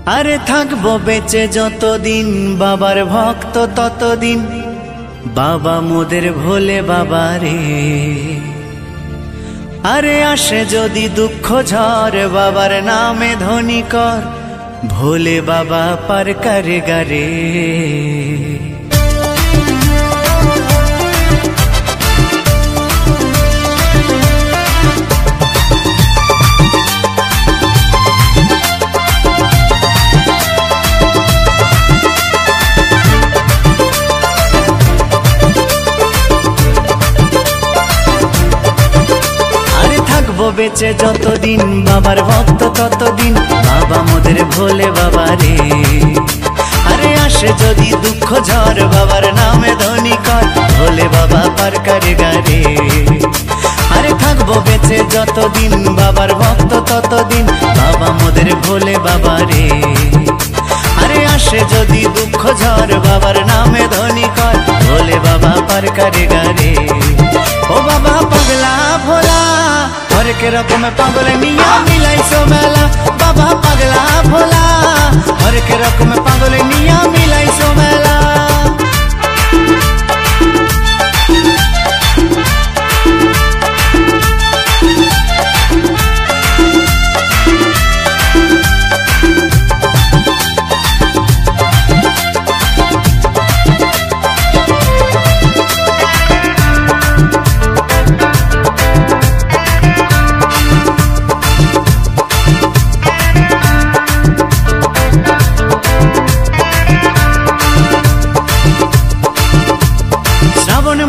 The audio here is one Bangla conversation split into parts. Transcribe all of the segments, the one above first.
আরে থাকবো বেঁচে যতদিন বাবার ভক্ত ততদিন, বাবা মোদের ভোলে বাবা রে। আরে আসে যদি দুঃখ ঝড় বাবার নামে ধ্বনি কর, ভোলে বাবা পার করে গারে। বেঁচে যতদিন বাবার ভক্ত ততদিন, বাবা মোদের ভোলে বাবা রে। আরে আসে যদি দুঃখ ঝড় বাবার নামে ধ্বনি কর, ভোলে বাবা পার করে গারে। আরে থাকবো বেঁচে যতদিন বাবার ভক্ত ততদিন, বাবা মোদের ভোলে বাবা রে। আরে আসে যদি দুঃখ ঝড় বাবার নামে ধ্বনি কর, ভোলে বাবা পার করে গারে। ও বাবা পাগলা ভোলা হরেক রকম পাগল নিয়া মিলাইছো মেলা, বাবা পাগলা ভোলা হরেক রকম পাগল নিয়া মিলাইছো মেলা।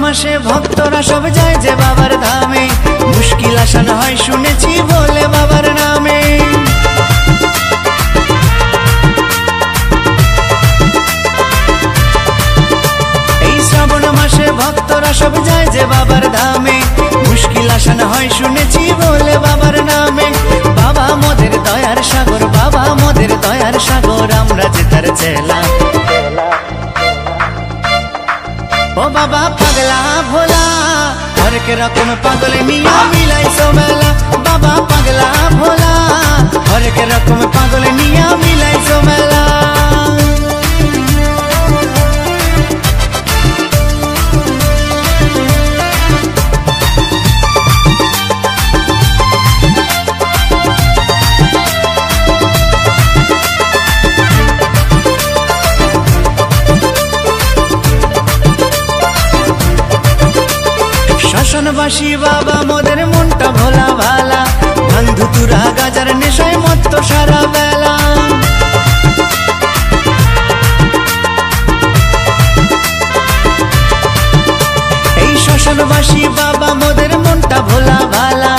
মাসে ভক্তরা সব যায় যে বাবার ধামে, মুশকিল আসান হয় শুনেছি বলে বাবার নামে। এই শ্রাবণ মাসে ভক্তরা সব যায় যে বাবার ধামে, মুশকিল আসান হয় শুনেছি বলে বাবার নামে। বাবা মোদের দয়ার সাগর, বাবা মোদের দয়ার সাগর, আমরা যে তার চেলা। ও বাবা পাগলা ভোলা হরেক রকম পাগল নিয়া মিলাইছো মেলা, বাবা পাগলা ভোলা হরেক রকম পাগল নিয়া মিলাইছো মেলা। শ্মশানবাসী বাবা মোদের মনটা ভোলা ভালা, ভাঙ ধুতুরা গাজার নেশায় মত্ত সারা বেলা। এই শ্মশানবাসী বাবা মোদের মনটা ভোলা ভালা,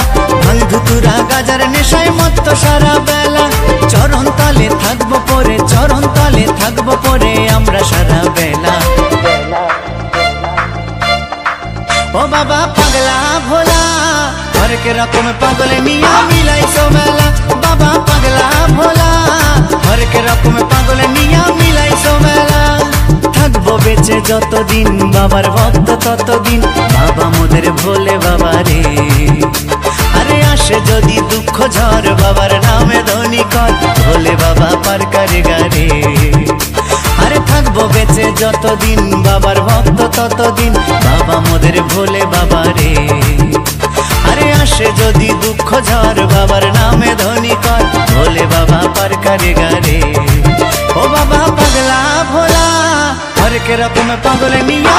ভাঙ ধুতুরা গাজার নেশায় মত্ত সারা বেলা। চরণ তলে থাকবো পরে, চরণ তলে থাকবো পরে আমরা সারা বেলা। ও বাবা পাগলা ভোলা হরেক রকম পাগল নিয়া মিলাইছো মেলা, বাবা পাগলা ভোলা হরেক রকম পাগল নিয়া মিলাইছো মেলা। থাকবো বেঁচে যতদিন বাবার ভক্ত ততদিন, বাবা মোদের ভোলে বাবা রে। আরে আসে যদি দুঃখ ঝড় বাবার নামে ধ্বনি কর, ভোলে বাবা পার করে গারে। আরে থাকবো বেঁচে যতদিন বাবার ভক্ত ততদিন, বাবা মোদের ভোলে বাবা রে। আরে আসে যদি দুঃখ ঝড় বাবার নামে ধ্বনি কর, ভোলে বাবা পার করে গারে। ও বাবা পাগলা ভোলা হরেক রকম পাগল নিয়া